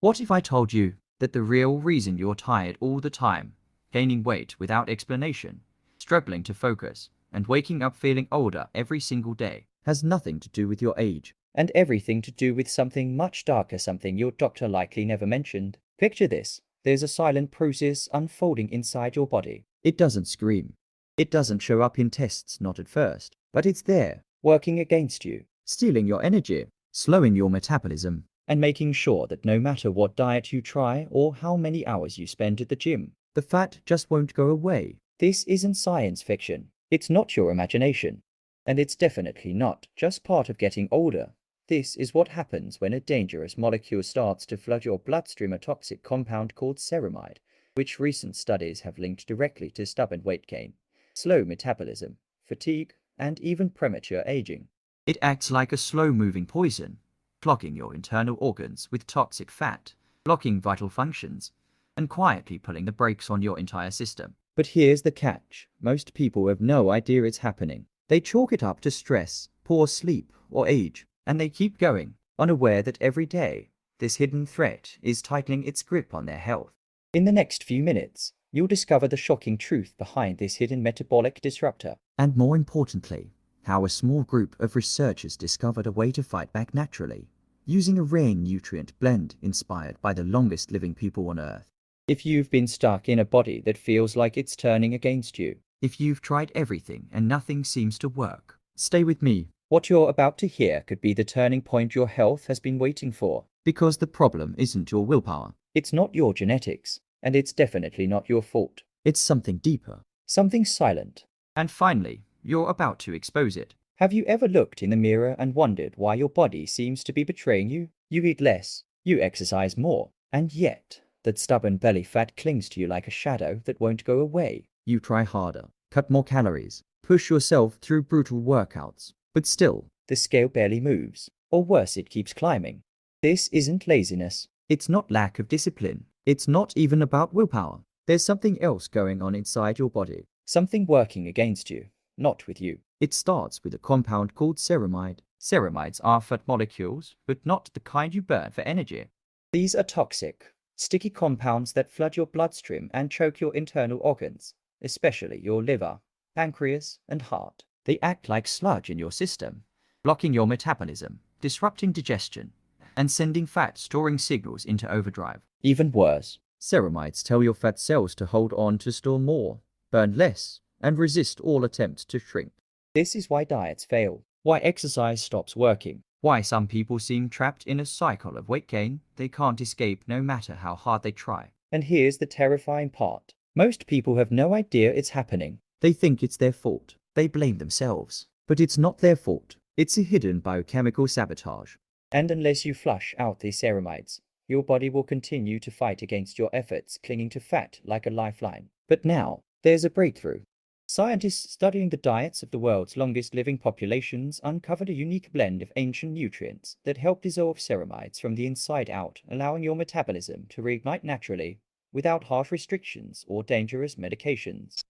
What if I told you that the real reason you're tired all the time, gaining weight without explanation, struggling to focus, and waking up feeling older every single day, has nothing to do with your age, and everything to do with something much darker, something your doctor likely never mentioned? Picture this. There's a silent process unfolding inside your body. It doesn't scream. It doesn't show up in tests, not at first, but it's there, working against you, stealing your energy, slowing your metabolism, and making sure that no matter what diet you try or how many hours you spend at the gym, the fat just won't go away. This isn't science fiction. It's not your imagination. And it's definitely not just part of getting older. This is what happens when a dangerous molecule starts to flood your bloodstream, a toxic compound called ceramide, which recent studies have linked directly to stubborn weight gain, slow metabolism, fatigue, and even premature aging. It acts like a slow-moving poison, clogging your internal organs with toxic fat, blocking vital functions, and quietly pulling the brakes on your entire system. But here's the catch. Most people have no idea it's happening. They chalk it up to stress, poor sleep, or age, and they keep going, unaware that every day, this hidden threat is tightening its grip on their health. In the next few minutes, you'll discover the shocking truth behind this hidden metabolic disruptor. And more importantly, how a small group of researchers discovered a way to fight back naturally, using a rare nutrient blend inspired by the longest living people on Earth. If you've been stuck in a body that feels like it's turning against you, if you've tried everything and nothing seems to work, stay with me. What you're about to hear could be the turning point your health has been waiting for. Because the problem isn't your willpower. It's not your genetics. And it's definitely not your fault. It's something deeper. Something silent. And finally, you're about to expose it. Have you ever looked in the mirror and wondered why your body seems to be betraying you? You eat less, you exercise more, and yet that stubborn belly fat clings to you like a shadow that won't go away. You try harder, cut more calories, push yourself through brutal workouts, but still, the scale barely moves. Or worse, it keeps climbing. This isn't laziness. It's not lack of discipline. It's not even about willpower. There's something else going on inside your body. Something working against you, not with you. It starts with a compound called ceramide. Ceramides are fat molecules, but not the kind you burn for energy. These are toxic, sticky compounds that flood your bloodstream and choke your internal organs, especially your liver, pancreas, and heart. They act like sludge in your system, blocking your metabolism, disrupting digestion, and sending fat-storing signals into overdrive. Even worse, ceramides tell your fat cells to hold on to store more, burn less, and resist all attempts to shrink. This is why diets fail, why exercise stops working, why some people seem trapped in a cycle of weight gain they can't escape no matter how hard they try. And here's the terrifying part. Most people have no idea it's happening. They think it's their fault. They blame themselves. But it's not their fault. It's a hidden biochemical sabotage. And unless you flush out these ceramides, your body will continue to fight against your efforts, clinging to fat like a lifeline. But now, there's a breakthrough. Scientists studying the diets of the world's longest living populations uncovered a unique blend of ancient nutrients that help dissolve ceramides from the inside out, allowing your metabolism to reignite naturally, without harsh restrictions or dangerous medications.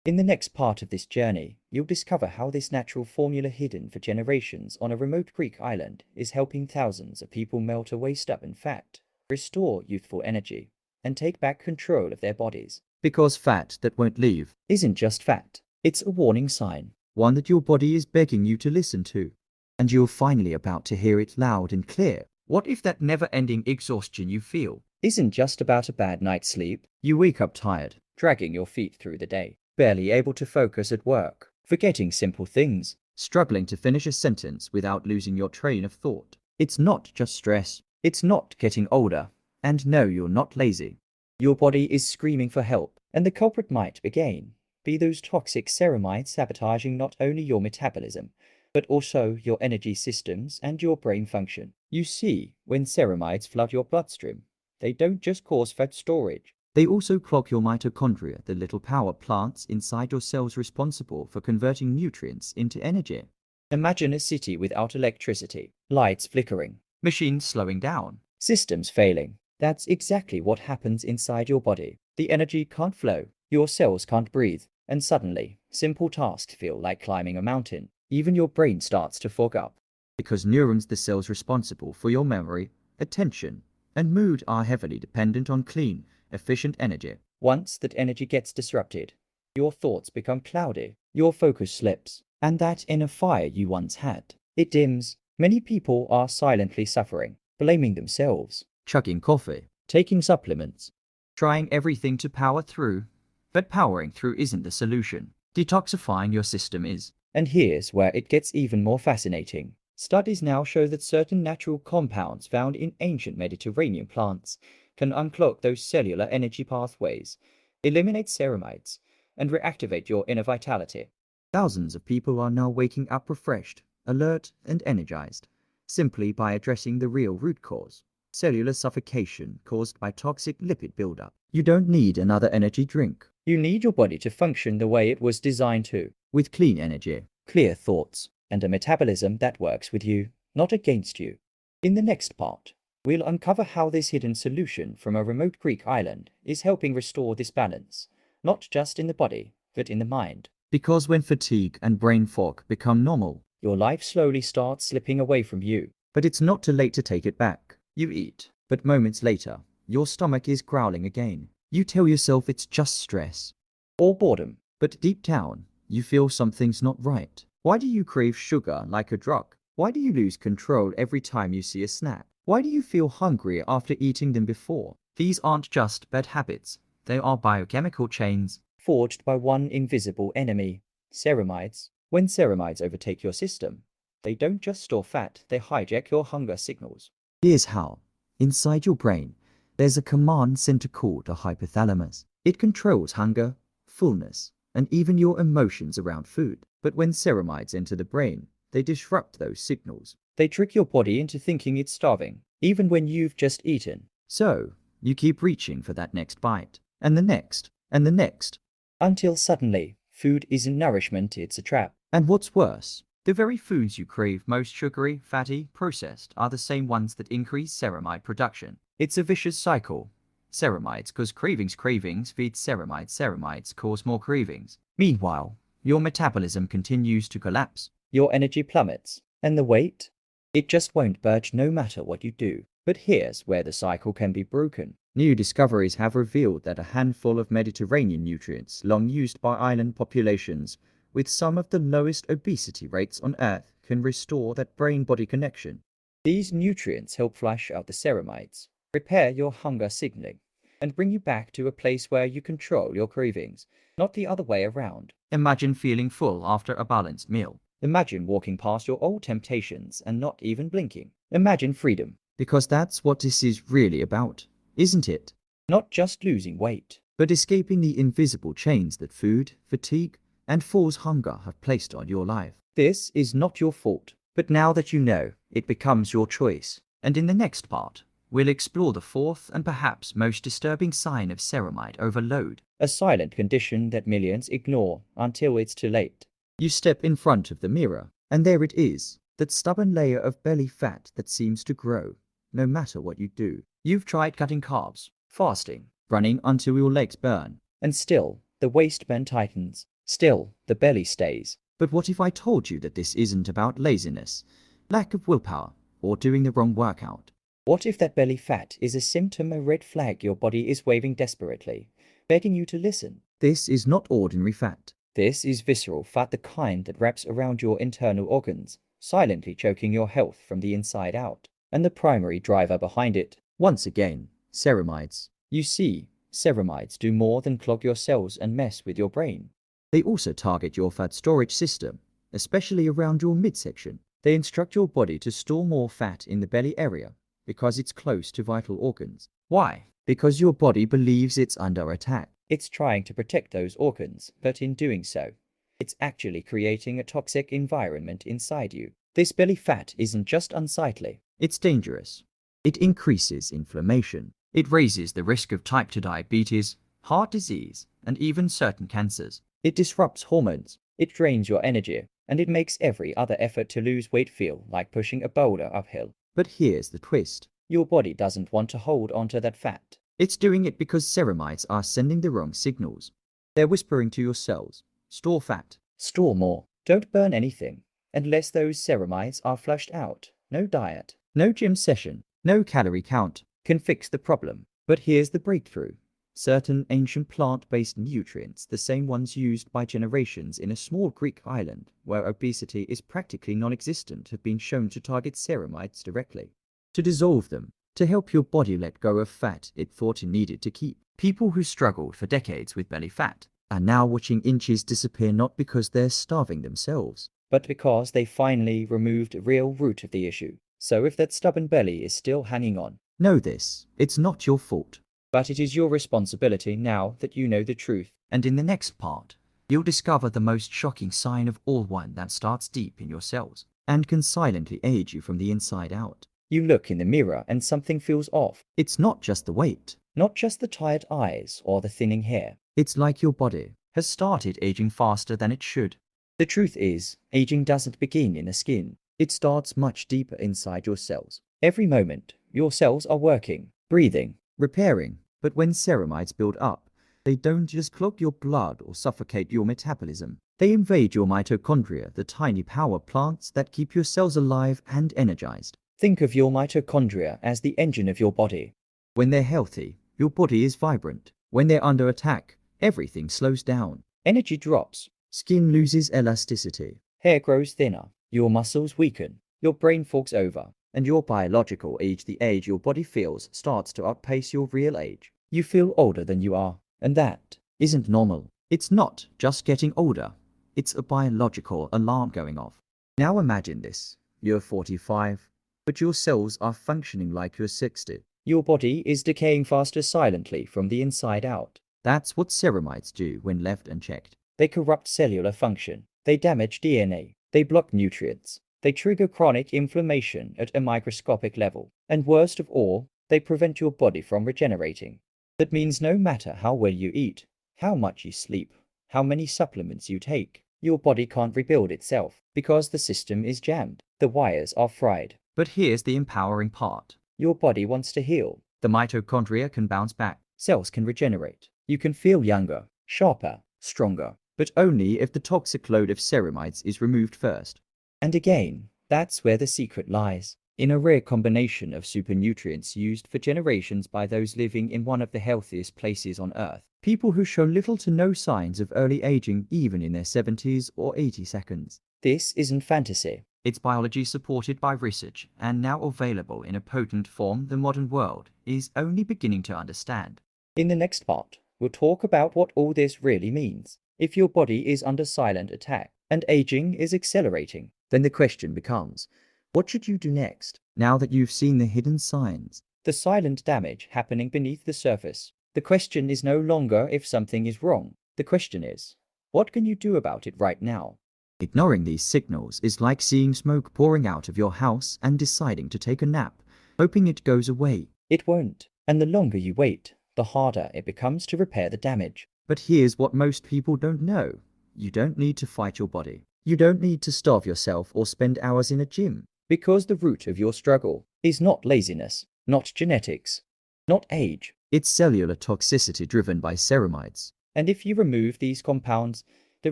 In the next part of this journey, you'll discover how this natural formula hidden for generations on a remote Greek island is helping thousands of people melt away stubborn fat, restore youthful energy, and take back control of their bodies. Because fat that won't leave isn't just fat. It's a warning sign, one that your body is begging you to listen to. And you're finally about to hear it loud and clear. What if that never-ending exhaustion you feel isn't just about a bad night's sleep? You wake up tired, dragging your feet through the day, barely able to focus at work, forgetting simple things, struggling to finish a sentence without losing your train of thought. It's not just stress. It's not getting older. And no, you're not lazy. Your body is screaming for help, and the culprit might again be those toxic ceramides sabotaging not only your metabolism, but also your energy systems and your brain function. You see, when ceramides flood your bloodstream, they don't just cause fat storage. They also clog your mitochondria, the little power plants inside your cells responsible for converting nutrients into energy. Imagine a city without electricity, lights flickering, machines slowing down, systems failing. That's exactly what happens inside your body. The energy can't flow, your cells can't breathe, and suddenly, simple tasks feel like climbing a mountain. Even your brain starts to fog up. Because neurons, the cells responsible for your memory, attention, and mood are heavily dependent on clean, efficient energy. Once that energy gets disrupted, your thoughts become cloudy, your focus slips, and that inner fire you once had, it dims. Many people are silently suffering, blaming themselves, chugging coffee, taking supplements, trying everything to power through. But powering through isn't the solution. Detoxifying your system is. And here's where it gets even more fascinating. Studies now show that certain natural compounds found in ancient Mediterranean plants can unclog those cellular energy pathways, eliminate ceramides, and reactivate your inner vitality. Thousands of people are now waking up refreshed, alert, and energized, simply by addressing the real root cause: cellular suffocation caused by toxic lipid buildup. You don't need another energy drink. You need your body to function the way it was designed to, with clean energy, clear thoughts, and a metabolism that works with you, not against you. In the next part, we'll uncover how this hidden solution from a remote Greek island is helping restore this balance, not just in the body, but in the mind. Because when fatigue and brain fog become normal, your life slowly starts slipping away from you. But it's not too late to take it back. You eat, but moments later, your stomach is growling again. You tell yourself it's just stress or boredom, but deep down, you feel something's not right. Why do you crave sugar like a drug? Why do you lose control every time you see a snack? Why do you feel hungry after eating them before? These aren't just bad habits. They are biochemical chains forged by one invisible enemy: ceramides. When ceramides overtake your system, they don't just store fat, they hijack your hunger signals. Here's how. Inside your brain, there's a command center called a hypothalamus. It controls hunger, fullness, and even your emotions around food. But when ceramides enter the brain, they disrupt those signals. They trick your body into thinking it's starving, even when you've just eaten. So, you keep reaching for that next bite, and the next, and the next, until suddenly, food isn't nourishment, it's a trap. And what's worse, the very foods you crave most, sugary, fatty, processed, are the same ones that increase ceramide production. It's a vicious cycle. Ceramides cause cravings, cravings feed ceramides, ceramides cause more cravings. Meanwhile, your metabolism continues to collapse. Your energy plummets, and the weight? It just won't budge no matter what you do. But here's where the cycle can be broken. New discoveries have revealed that a handful of Mediterranean nutrients long used by island populations with some of the lowest obesity rates on Earth can restore that brain-body connection. These nutrients help flush out the ceramides, repair your hunger signaling, and bring you back to a place where you control your cravings, not the other way around. Imagine feeling full after a balanced meal. Imagine walking past your old temptations and not even blinking. Imagine freedom. Because that's what this is really about, isn't it? Not just losing weight, but escaping the invisible chains that food, fatigue, and false hunger have placed on your life. This is not your fault, but now that you know, it becomes your choice. And in the next part, we'll explore the fourth and perhaps most disturbing sign of ceramide overload, a silent condition that millions ignore until it's too late. You step in front of the mirror, and there it is, that stubborn layer of belly fat that seems to grow, no matter what you do. You've tried cutting carbs, fasting, running until your legs burn, and still, the waistband tightens. Still, the belly stays. But what if I told you that this isn't about laziness, lack of willpower, or doing the wrong workout? What if that belly fat is a symptom, a red flag your body is waving desperately, begging you to listen? This is not ordinary fat. This is visceral fat, the kind that wraps around your internal organs, silently choking your health from the inside out. And the primary driver behind it, once again, ceramides. You see, ceramides do more than clog your cells and mess with your brain. They also target your fat storage system, especially around your midsection. They instruct your body to store more fat in the belly area because it's close to vital organs. Why? Because your body believes it's under attack. It's trying to protect those organs, but in doing so, it's actually creating a toxic environment inside you. This belly fat isn't just unsightly, it's dangerous. It increases inflammation. It raises the risk of type 2 diabetes, heart disease, and even certain cancers. It disrupts hormones, it drains your energy, and it makes every other effort to lose weight feel like pushing a boulder uphill. But here's the twist. Your body doesn't want to hold onto that fat. It's doing it because ceramides are sending the wrong signals. They're whispering to your cells, store fat, store more, don't burn anything, unless those ceramides are flushed out. No diet, no gym session, no calorie count, can fix the problem. But here's the breakthrough. Certain ancient plant-based nutrients, the same ones used by generations in a small Greek island where obesity is practically non-existent, have been shown to target ceramides directly, to dissolve them, to help your body let go of fat it thought it needed to keep. People who struggled for decades with belly fat are now watching inches disappear, not because they're starving themselves, but because they finally removed the real root of the issue. So if that stubborn belly is still hanging on, know this: it's not your fault, but it is your responsibility now that you know the truth. And in the next part, you'll discover the most shocking sign of all, one that starts deep in your cells and can silently age you from the inside out. You look in the mirror and something feels off. It's not just the weight, not just the tired eyes or the thinning hair. It's like your body has started aging faster than it should. The truth is, aging doesn't begin in the skin. It starts much deeper inside your cells. Every moment, your cells are working, breathing, repairing. But when ceramides build up, they don't just clog your blood or suffocate your metabolism. They invade your mitochondria, the tiny power plants that keep your cells alive and energized. Think of your mitochondria as the engine of your body. When they're healthy, your body is vibrant. When they're under attack, everything slows down. Energy drops, skin loses elasticity, hair grows thinner, your muscles weaken, your brain fogs over, and your biological age, the age your body feels, starts to outpace your real age. You feel older than you are, and that isn't normal. It's not just getting older, it's a biological alarm going off. Now imagine this: you're 45, but your cells are functioning like you're 60. Your body is decaying faster silently from the inside out. That's what ceramides do when left unchecked. They corrupt cellular function. They damage DNA. They block nutrients. They trigger chronic inflammation at a microscopic level. And worst of all, they prevent your body from regenerating. That means no matter how well you eat, how much you sleep, how many supplements you take, your body can't rebuild itself because the system is jammed. The wires are fried. But here's the empowering part. Your body wants to heal. The mitochondria can bounce back. Cells can regenerate. You can feel younger, sharper, stronger, but only if the toxic load of ceramides is removed first. And again, that's where the secret lies. In a rare combination of supernutrients used for generations by those living in one of the healthiest places on Earth. People who show little to no signs of early aging even in their 70s or 80 seconds. This isn't fantasy. It's biology supported by research and now available in a potent form the modern world is only beginning to understand. In the next part, we'll talk about what all this really means. If your body is under silent attack and aging is accelerating, then the question becomes, what should you do next? Now that you've seen the hidden signs, the silent damage happening beneath the surface, the question is no longer if something is wrong. The question is, what can you do about it right now? Ignoring these signals is like seeing smoke pouring out of your house and deciding to take a nap, hoping it goes away. It won't. And the longer you wait, the harder it becomes to repair the damage. But here's what most people don't know. You don't need to fight your body. You don't need to starve yourself or spend hours in a gym. Because the root of your struggle is not laziness, not genetics, not age. It's cellular toxicity driven by ceramides. And if you remove these compounds, the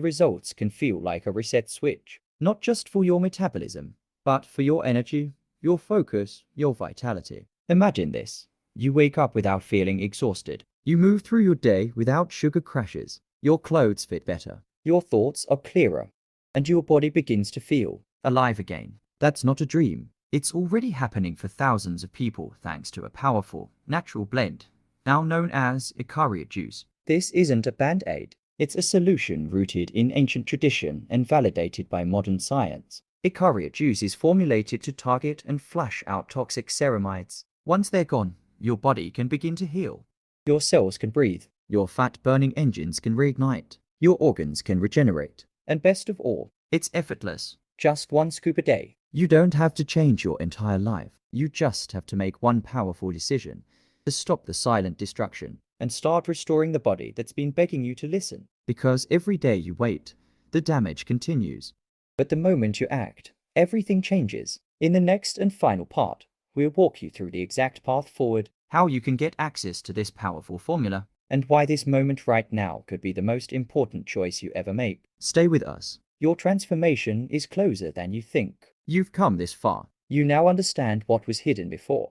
results can feel like a reset switch. Not just for your metabolism, but for your energy, your focus, your vitality. Imagine this. You wake up without feeling exhausted. You move through your day without sugar crashes. Your clothes fit better. Your thoughts are clearer. And your body begins to feel alive again. That's not a dream. It's already happening for thousands of people thanks to a powerful, natural blend, now known as Ikaria Juice. This isn't a band-aid. It's a solution rooted in ancient tradition and validated by modern science. Ikaria Juice is formulated to target and flush out toxic ceramides. Once they're gone, your body can begin to heal. Your cells can breathe. Your fat-burning engines can reignite. Your organs can regenerate. And best of all, it's effortless. Just one scoop a day. You don't have to change your entire life. You just have to make one powerful decision to stop the silent destruction and start restoring the body that's been begging you to listen. Because every day you wait, the damage continues. But the moment you act, everything changes. In the next and final part, we'll walk you through the exact path forward, how you can get access to this powerful formula, and why this moment right now could be the most important choice you ever make. Stay with us. Your transformation is closer than you think. You've come this far. You now understand what was hidden before.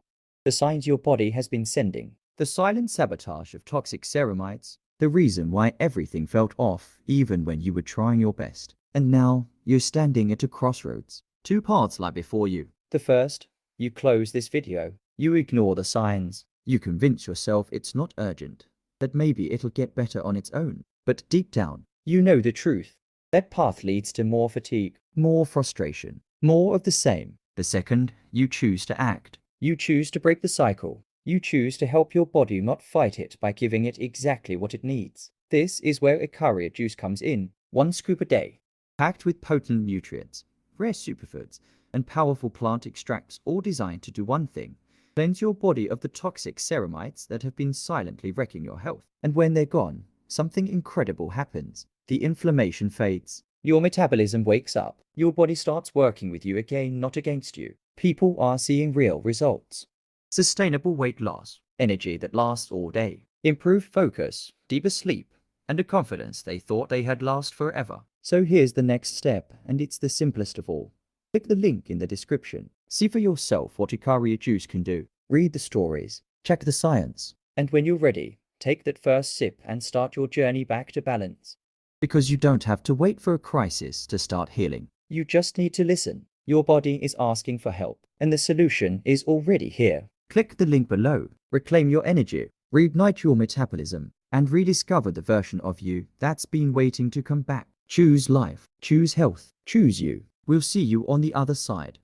the signs your body has been sending, the silent sabotage of toxic ceramides, the reason why everything felt off even when you were trying your best. And now, you're standing at a crossroads. Two paths lie before you. The first, you close this video. You ignore the signs. You convince yourself it's not urgent, that maybe it'll get better on its own. But deep down, you know the truth. That path leads to more fatigue, more frustration, more of the same. The second, you choose to act. You choose to break the cycle. You choose to help your body not fight it by giving it exactly what it needs. This is where Ikaria Juice comes in. 1 scoop a day, packed with potent nutrients, rare superfoods, and powerful plant extracts, all designed to do one thing: cleanse your body of the toxic ceramides that have been silently wrecking your health. And when they're gone, something incredible happens. The inflammation fades. Your metabolism wakes up. Your body starts working with you again, not against you. People are seeing real results. Sustainable weight loss, energy that lasts all day, improved focus, deeper sleep, and a confidence they thought they had last forever. So here's the next step, and it's the simplest of all. Click the link in the description. See for yourself what Ikaria Juice can do. Read the stories, check the science, and when you're ready, take that first sip and start your journey back to balance. Because you don't have to wait for a crisis to start healing. You just need to listen. Your body is asking for help, and the solution is already here. Click the link below. Reclaim your energy, reignite your metabolism, and rediscover the version of you that's been waiting to come back. Choose life, choose health, choose you. We'll see you on the other side.